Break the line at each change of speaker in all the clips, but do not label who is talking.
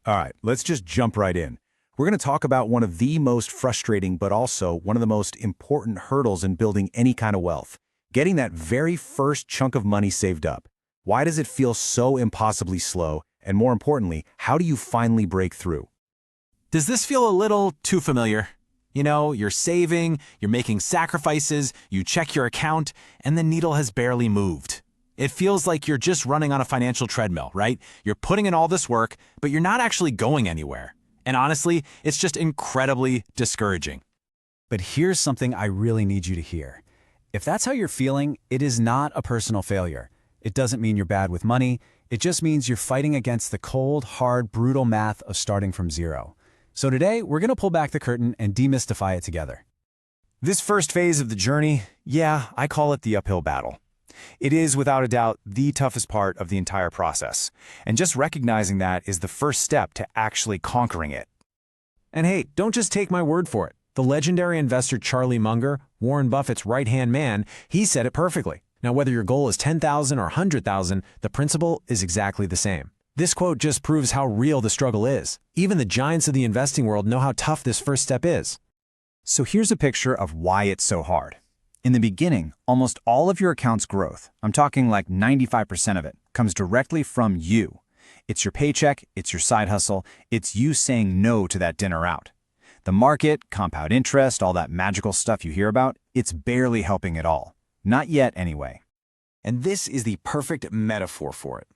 All right, let's just jump right in. We're going to talk about one of the most frustrating, but also one of the most important hurdles in building any kind of wealth, getting that very first chunk of money saved up. Why does it feel so impossibly slow? And more importantly, how do you finally break through?
Does this feel a little too familiar? You know, you're saving, you're making sacrifices, you check your account, and the needle has barely moved. It feels like you're just running on a financial treadmill, right? You're putting in all this work, but you're not actually going anywhere. And honestly, it's just incredibly discouraging.
But here's something I really need you to hear. If that's how you're feeling, it is not a personal failure. It doesn't mean you're bad with money. It just means you're fighting against the cold, hard, brutal math of starting from zero. So today, we're going to pull back the curtain and demystify it together.
This first phase of the journey, yeah, I call it the uphill battle. It is, without a doubt, the toughest part of the entire process. And just recognizing that is the first step to actually conquering it.
And hey, don't just take my word for it. The legendary investor Charlie Munger, Warren Buffett's right-hand man, he said it perfectly. Now, whether your goal is 10,000 or 100,000, the principle is exactly the same. This quote just proves how real the struggle is. Even the giants of the investing world know how tough this first step is.
So here's a picture of why it's so hard. In the beginning, almost all of your account's growth, I'm talking like 95% of it, comes directly from you. It's your paycheck, it's your side hustle, it's you saying no to that dinner out. The market, compound interest, all that magical stuff you hear about, it's barely helping at all. Not yet, anyway.
And this is the perfect metaphor for it.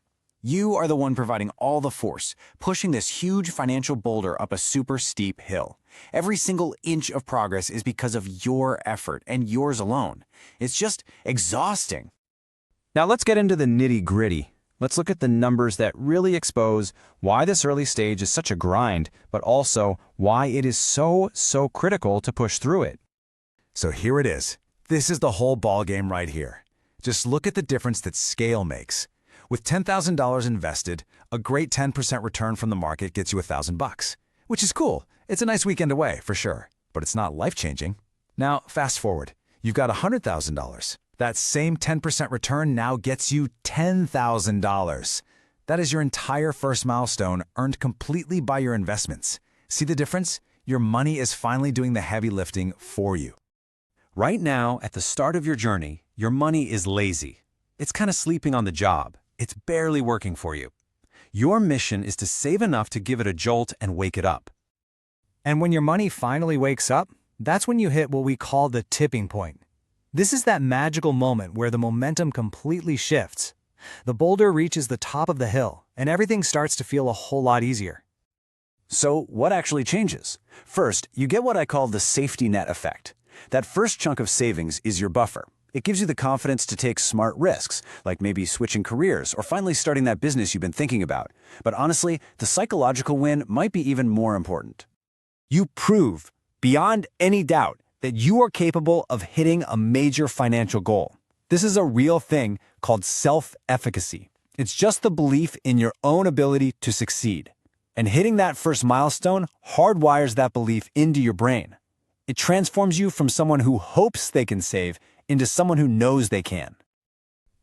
You are the one providing all the force, pushing this huge financial boulder up a super steep hill. Every single inch of progress is because of your effort and yours alone. It's just exhausting.
Now let's get into the nitty-gritty. Let's look at the numbers that really expose why this early stage is such a grind, but also why it is so critical to push through it. So here it is. This is the whole ballgame right here. Just look at the difference that scale makes. With $10,000 invested, a great 10% return from the market gets you $1,000, which is cool. It's a nice weekend away, for sure, but it's not life-changing. Now, fast forward. You've got $100,000. That same 10% return now gets you $10,000. That is your entire first milestone earned completely by your investments. See the difference? Your money is finally doing the heavy lifting for you. Right now, at the start of your journey, your money is lazy. It's kind of sleeping on the job. It's barely working for you. Your mission is to save enough to give it a jolt and wake it up.
And when your money finally wakes up, that's when you hit what we call the tipping point. This is that magical moment where the momentum completely shifts. The boulder reaches the top of the hill, and everything starts to feel a whole lot easier.
So what actually changes? First, you get what I call the safety net effect. That first chunk of savings is your buffer. It gives you the confidence to take smart risks, like maybe switching careers or finally starting that business you've been thinking about. But honestly, the psychological win might be even more important. You prove, beyond any doubt, that you are capable of hitting a major financial goal. This is a real thing called self-efficacy. It's just the belief in your own ability to succeed. And hitting that first milestone hardwires that belief into your brain. It transforms you from someone who hopes they can save into someone who knows they can.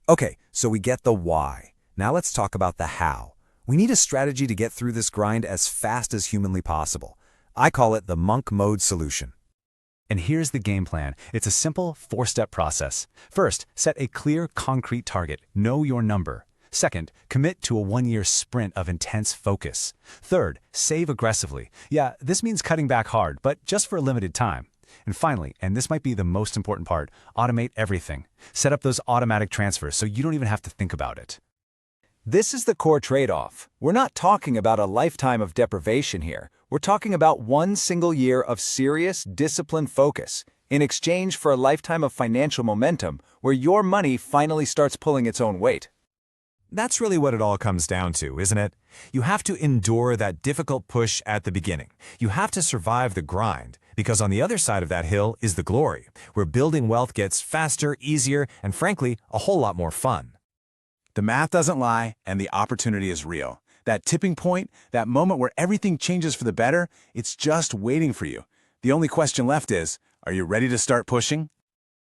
Okay, so we get the why. Now let's talk about the how. We need a strategy to get through this grind as fast as humanly possible. I call it the monk mode solution. And here's the game plan. It's a simple 4-step process. First, set a clear, concrete target. Know your number. Second, commit to a 1-year sprint of intense focus. Third, save aggressively. Yeah, this means cutting back hard, but just for a limited time. And finally, and this might be the most important part, automate everything. Set up those automatic transfers so you don't even have to think about it. This is the core trade-off. We're not talking about a lifetime of deprivation here. We're talking about 1 single year of serious, disciplined focus in exchange for a lifetime of financial momentum where your money finally starts pulling its own weight. That's really what it all comes down to, isn't it? You have to endure that difficult push at the beginning. You have to survive the grind, because on the other side of that hill is the glory, where building wealth gets faster, easier, and frankly, a whole lot more fun. The math doesn't lie, and the opportunity is real. That tipping point, that moment where everything changes for the better, it's just waiting for you. The only question left is, are you ready to start pushing?